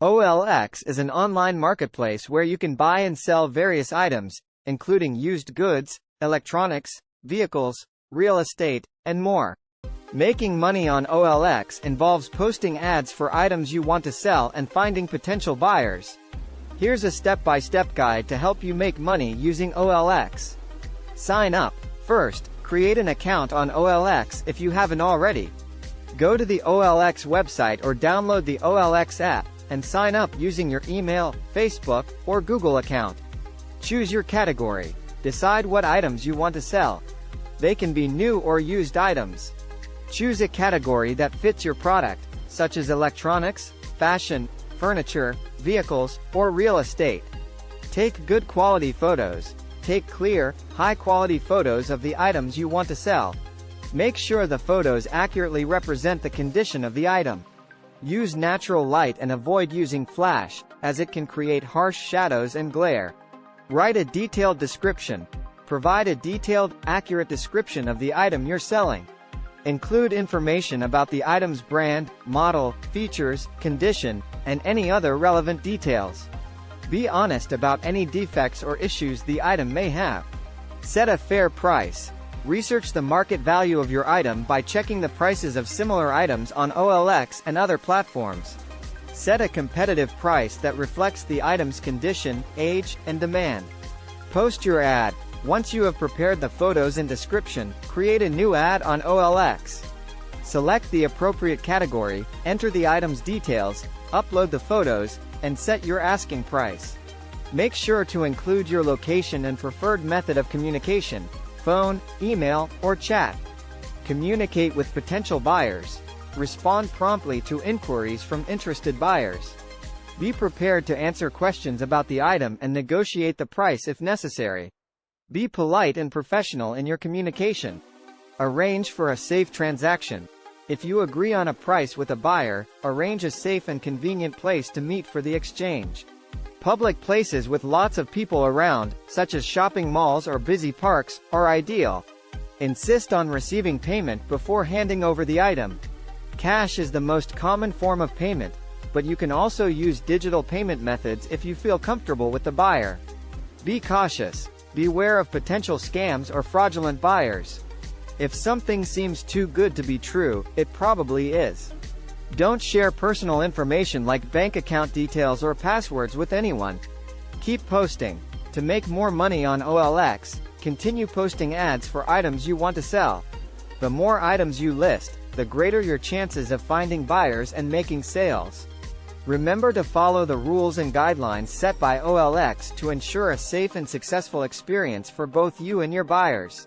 OLX is an online marketplace where you can buy and sell various items, including used goods, electronics, vehicles, real estate, and more. Making money on OLX involves posting ads for items you want to sell and finding potential buyers. Here's a step-by-step guide to help you make money using OLX. Sign up. First, create an account on OLX if you haven't already. Go to the OLX website or download the OLX app, and sign up using your email, Facebook, or Google account. Choose your category. Decide what items you want to sell. They can be new or used items. Choose a category that fits your product, such as electronics, fashion, furniture, vehicles, or real estate. Take good quality photos. Take clear, high-quality photos of the items you want to sell. Make sure the photos accurately represent the condition of the item. Use natural light and avoid using flash, as it can create harsh shadows and glare. Write a detailed description. Provide a detailed, accurate description of the item you're selling. Include information about the item's brand, model, features, condition, and any other relevant details. Be honest about any defects or issues the item may have. Set a fair price. Research the market value of your item by checking the prices of similar items on OLX and other platforms. Set a competitive price that reflects the item's condition, age, and demand. Post your ad. Once you have prepared the photos and description, create a new ad on OLX. Select the appropriate category, enter the item's details, upload the photos, and set your asking price. Make sure to include your location and preferred method of communication: phone, email, or chat. Communicate with potential buyers. Respond promptly to inquiries from interested buyers. Be prepared to answer questions about the item and negotiate the price if necessary. Be polite and professional in your communication. Arrange for a safe transaction. If you agree on a price with a buyer, arrange a safe and convenient place to meet for the exchange. Public places with lots of people around, such as shopping malls or busy parks, are ideal. Insist on receiving payment before handing over the item. Cash is the most common form of payment, but you can also use digital payment methods if you feel comfortable with the buyer. Be cautious. Beware of potential scams or fraudulent buyers. If something seems too good to be true, it probably is. Don't share personal information like bank account details or passwords with anyone. Keep posting. To make more money on OLX, continue posting ads for items you want to sell. The more items you list, the greater your chances of finding buyers and making sales. Remember to follow the rules and guidelines set by OLX to ensure a safe and successful experience for both you and your buyers.